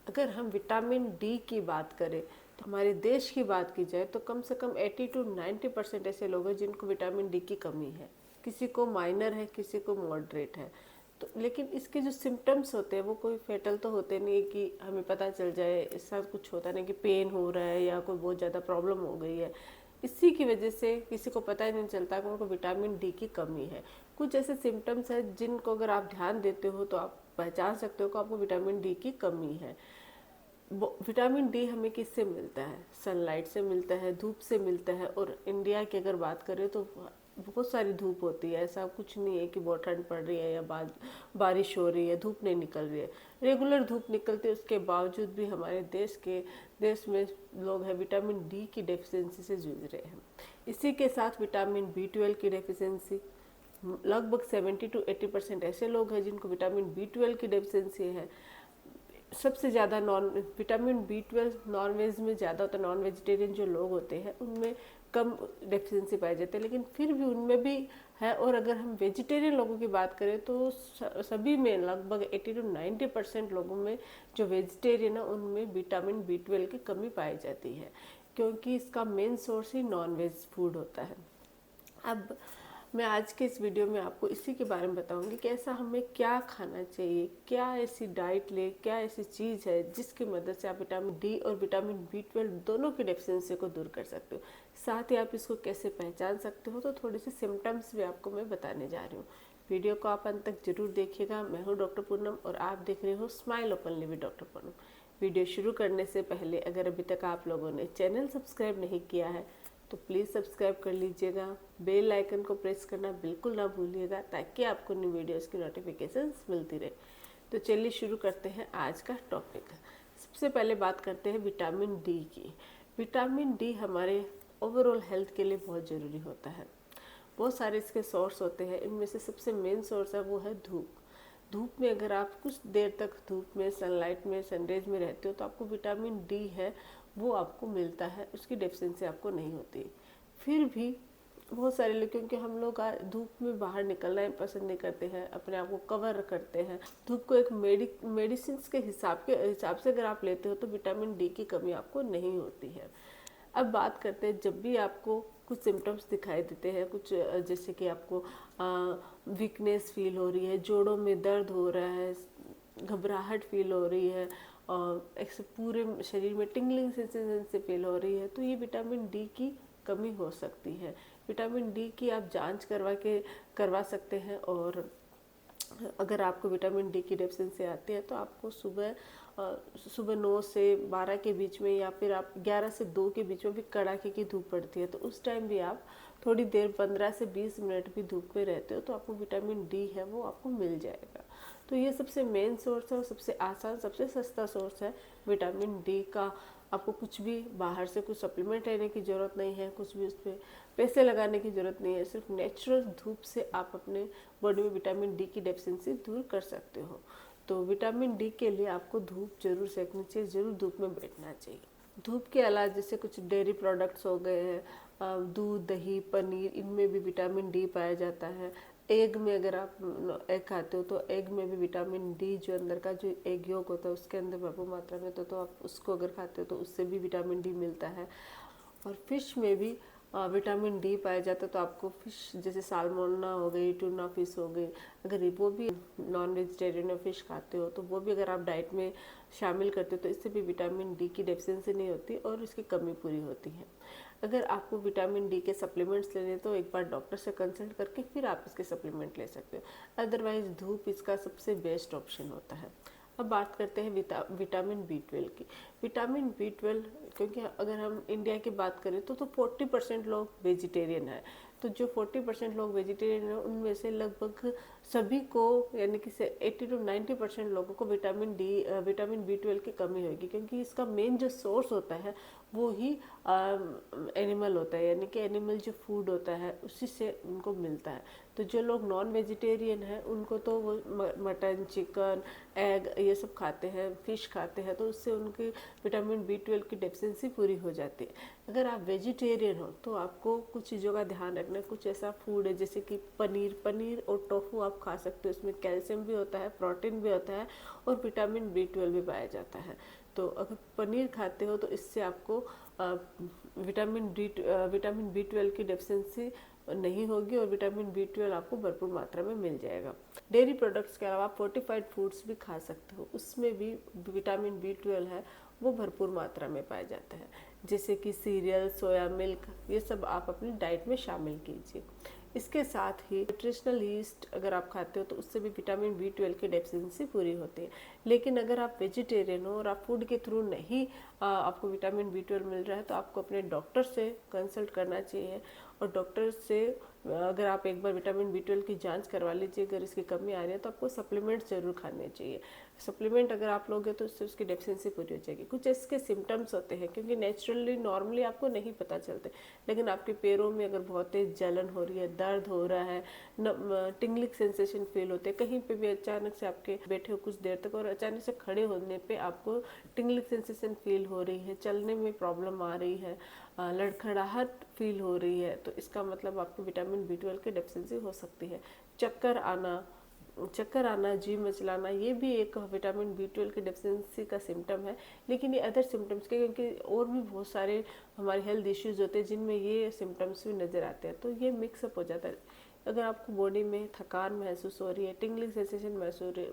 अगर हम vitamin D की बात करें तो हमारे देश की बात की जाए तो कम से कम 80 to 90% ऐसे लोग हैं जिनको विटामिन डी की कमी है। किसी को माइनर है, किसी को मॉडरेट है। तो लेकिन इसके जो सिम्टम्स होते हैं वो कोई फेटल तो होते नहीं कि हमें पता चल जाए, इसका कुछ होता नहीं कि पेन हो रहा है या कोई बहुत ज़्यादा प्रॉब्लम हो गई है। इसी की वजह से किसी को पता ही नहीं चलता कि उनको विटामिन डी की कमी है। कुछ ऐसे सिम्टम्स हैं जिनको अगर आप ध्यान देते हो तो आप पहचान सकते हो कि आपको विटामिन डी की कमी है। विटामिन डी हमें किससे मिलता है? सनलाइट से मिलता है, धूप से मिलता है। और इंडिया की अगर बात करें तो बहुत सारी धूप होती है। ऐसा कुछ नहीं है कि बहुत ठंड पड़ रही है या बारिश हो रही है, धूप नहीं निकल रही है। रेगुलर धूप निकलती है, उसके बावजूद भी हमारे देश में लोग हैं विटामिन डी की डेफिशिएंसी से जूझ रहे हैं। इसी के साथ विटामिन बी 12 की डेफिशिएंसी, लगभग 70 to 80% ऐसे लोग हैं जिनको विटामिन बी 12 की डेफिशिएंसी है। सबसे ज़्यादा विटामिन बी 12 नॉन वेज में ज़्यादा होता है। नॉन वेजिटेरियन जो लोग होते हैं उनमें कम डेफिशिएंसी पाई जाती है, लेकिन फिर भी उनमें भी है। और अगर हम वेजिटेरियन लोगों की बात करें तो सभी में लगभग 80 to 90% लोगों में जो वेजिटेरियन है उनमें विटामिन बी 12 की कमी पाई जाती है, क्योंकि इसका मेन सोर्स ही नॉन वेज फूड होता है। अब मैं आज के इस वीडियो में आपको इसी के बारे में बताऊंगी कि ऐसा हमें क्या खाना चाहिए, क्या ऐसी डाइट ले, क्या ऐसी चीज़ है जिसकी मदद से आप विटामिन डी और विटामिन बी 12 दोनों की डेफिशिएंसी को दूर कर सकते हो। साथ ही आप इसको कैसे पहचान सकते हो, तो थोड़ी सी सिम्टम्स भी आपको मैं बताने जा रही हूँ। वीडियो को आप अंत तक जरूर देखिएगा। मैं हूँ डॉक्टर पूनम और आप देख रहे हो smile openly with doctor Poonam. Video शुरू करने से पहले अगर अभी तक आप लोगों ने चैनल सब्सक्राइब नहीं किया है तो प्लीज़ सब्सक्राइब कर लीजिएगा। बेल आइकन को प्रेस करना बिल्कुल ना भूलिएगा ताकि आपको न्यू वीडियोस की नोटिफिकेशंस मिलती रहे। तो चलिए शुरू करते हैं आज का टॉपिक। सबसे पहले बात करते हैं विटामिन डी की। विटामिन डी हमारे ओवरऑल हेल्थ के लिए बहुत ज़रूरी होता है। बहुत सारे इसके सोर्स होते हैं, इनमें से सबसे मेन सोर्स है वो है धूप। धूप में अगर आप कुछ देर तक धूप में, सनलाइट में, सनरेज में रहते हो तो आपको विटामिन डी है वो आपको मिलता है, उसकी डेफिशिएंसी आपको नहीं होती। फिर भी बहुत सारे लोग, क्योंकि हम लोग धूप में बाहर निकलना पसंद नहीं करते हैं, अपने आप को कवर करते हैं। धूप को एक मेडिसिन के हिसाब से अगर आप लेते हो तो विटामिन डी की कमी आपको नहीं होती है। अब बात करते हैं, जब भी आपको कुछ सिम्टम्स दिखाई देते हैं, कुछ जैसे कि आपको वीकनेस फील हो रही है, जोड़ों में दर्द हो रहा है, घबराहट फील हो रही है और एक पूरे शरीर में टिंगलिंग सेंसेशन से फील हो रही है, तो ये विटामिन डी की कमी हो सकती है। विटामिन डी की आप जांच करवा सकते हैं। और अगर आपको विटामिन डी की डेफिशिएंसी आती है तो आपको सुबह 9 से 12 के बीच में या फिर आप 11 से 2 के बीच में भी कड़ाके की धूप पड़ती है, तो उस टाइम भी आप थोड़ी देर 15 से 20 मिनट भी धूप में रहते हो तो आपको विटामिन डी है वो आपको मिल जाएगा। तो ये सबसे मेन सोर्स है और सबसे आसान, सबसे सस्ता सोर्स है विटामिन डी का। आपको कुछ भी बाहर से कुछ सप्लीमेंट लेने की ज़रूरत नहीं है, कुछ भी उस पर पैसे लगाने की ज़रूरत नहीं है। सिर्फ नेचुरल धूप से आप अपने बॉडी में विटामिन डी की डेफिशिएंसी दूर कर सकते हो। तो विटामिन डी के लिए आपको धूप जरूर सेकनी चाहिए, ज़रूर धूप में बैठना चाहिए। धूप के अलावा जैसे कुछ डेयरी प्रोडक्ट्स हो गए हैं, दूध, दही, पनीर, इनमें भी विटामिन डी पाया जाता है। एग में अगर आप एग खाते हो तो एग में भी विटामिन डी, जो अंदर का जो एग योग होता है उसके अंदर भरपूर मात्रा में तो आप उसको अगर खाते हो तो उससे भी विटामिन डी मिलता है। और फिश में भी विटामिन डी पाया जाता है। तो आपको फिश जैसे सालमोना हो गई, टूना फिश हो गई, अगर वो भी नॉन वेजिटेरियन फिश खाते हो तो वो भी अगर आप डाइट में शामिल करते हो तो इससे भी विटामिन डी की डेफिशिएंसी नहीं होती और इसकी कमी पूरी होती है। अगर आपको विटामिन डी के सप्लीमेंट्स लेने तो एक बार डॉक्टर से कंसल्ट करके फिर आप इसके सप्लीमेंट ले सकते हो। अदरवाइज धूप इसका सबसे बेस्ट ऑप्शन होता है। अब बात करते हैं विटामिन बी 12 की। विटामिन बी 12, क्योंकि अगर हम इंडिया की बात करें तो 40% लोग वेजिटेरियन है। तो जो 40% लोग वेजिटेरियन है उनमें से लगभग सभी को, यानी कि 80 to 90% लोगों को विटामिन बी 12 की कमी होगी, क्योंकि इसका मेन जो सोर्स होता है वो ही एनिमल होता है, यानी कि एनिमल जो फूड होता है उसी से उनको मिलता है। तो जो लोग नॉन वेजिटेरियन हैं उनको तो वो मटन, चिकन, एग ये सब खाते हैं, फिश खाते हैं, तो उससे उनकी विटामिन बी 12 की डेफिशिएंसी पूरी हो जाती है। अगर आप वेजिटेरियन हो तो आपको कुछ चीज़ों का ध्यान रखना है। कुछ ऐसा फूड है जैसे कि पनीर और टोफू आप आप खा सकते हो। इसमें कैल्शियम भी होता है, प्रोटीन भी होता है और विटामिन B12 भी पाया जाता है। तो अगर पनीर खाते हो तो इससे आपको विटामिन B12 की डेफिशिएंसी नहीं होगी और विटामिन B12 आपको भरपूर मात्रा में मिल जाएगा। डेयरी प्रोडक्ट्स के अलावा आप फोर्टिफाइड फूड्स भी खा सकते हो, उसमें भी विटामिन B12 है वो भरपूर मात्रा में पाया जाता है, जैसे कि सीरियल, सोया मिल्क, ये सब आप अपनी डाइट में शामिल कीजिए। इसके साथ ही न्यूट्रिशनल यीस्ट अगर आप खाते हो तो उससे भी विटामिन B12 की डेफिशिएंसी पूरी होती है। लेकिन अगर आप वेजिटेरियन हो और आप फूड के थ्रू नहीं आपको विटामिन B12 मिल रहा है तो आपको अपने डॉक्टर से कंसल्ट करना चाहिए और डॉक्टर से अगर आप एक बार विटामिन B12 की जांच करवा लीजिए, अगर इसकी कमी आ रही है तो आपको सप्लीमेंट ज़रूर खाने चाहिए। सप्लीमेंट अगर आप लोगे तो उससे उसकी डेफिशिएंसी पूरी हो जाएगी। कुछ इसके सिम्टम्स होते हैं क्योंकि नेचुरली नॉर्मली आपको नहीं पता चलते, लेकिन आपके पैरों में अगर बहुत तेज जलन हो रही है, दर्द हो रहा है, टिंगलिंग सेंसेशन फील होते हैं, कहीं पे भी अचानक से आपके बैठे हो कुछ देर तक और अचानक से खड़े होने पे आपको टिंगलिंग सेंसेशन फील हो रही है, चलने में प्रॉब्लम आ रही है, लड़खड़ाहट फील हो रही है, तो इसका मतलब आपको विटामिन B12 की डेफिशिएंसी हो सकती है। चक्कर आना, जी मचलाना, ये भी एक विटामिन B12 की डेफिशिएंसी का सिम्टम है। लेकिन ये अदर सिम्टम्स के, क्योंकि और भी बहुत सारे हमारे हेल्थ इश्यूज होते हैं जिनमें ये सिम्टम्स भी नज़र आते हैं, तो ये मिक्सअप हो जाता है। अगर आपको बॉडी में थकान महसूस हो रही है, टिंगलिंग सेंसेशन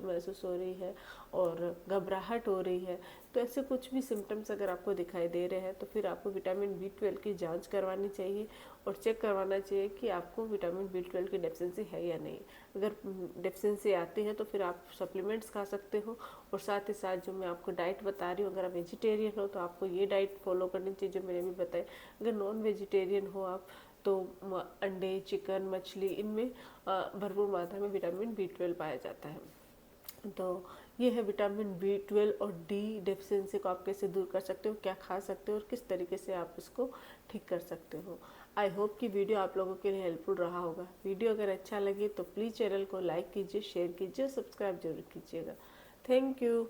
महसूस हो रही है और घबराहट हो रही है, तो ऐसे कुछ भी सिम्टम्स अगर आपको दिखाई दे रहे हैं तो फिर आपको विटामिन B12 की जांच करवानी चाहिए और चेक करवाना चाहिए कि आपको विटामिन B12 की डेफिशिएंसी है या नहीं। अगर डेफिशिएंसी आती है तो फिर आप सप्लीमेंट्स खा सकते हो और साथ ही साथ जो मैं आपको डाइट बता रही हूँ, अगर आप वेजिटेरियन हो तो आपको ये डाइट फॉलो करनी चाहिए जो मैंने भी बताई। अगर नॉन वेजिटेरियन हो आप तो अंडे, चिकन, मछली, इनमें भरपूर मात्रा में विटामिन B12 पाया जाता है। तो ये है विटामिन B12 और D डेफिशिएंसी को आप कैसे दूर कर सकते हो, क्या खा सकते हो और किस तरीके से आप इसको ठीक कर सकते हो। आई होप कि वीडियो आप लोगों के लिए हेल्पफुल रहा होगा। वीडियो अगर अच्छा लगे तो प्लीज़ चैनल को लाइक कीजिए, शेयर कीजिए, सब्सक्राइब जरूर कीजिएगा। Thank you.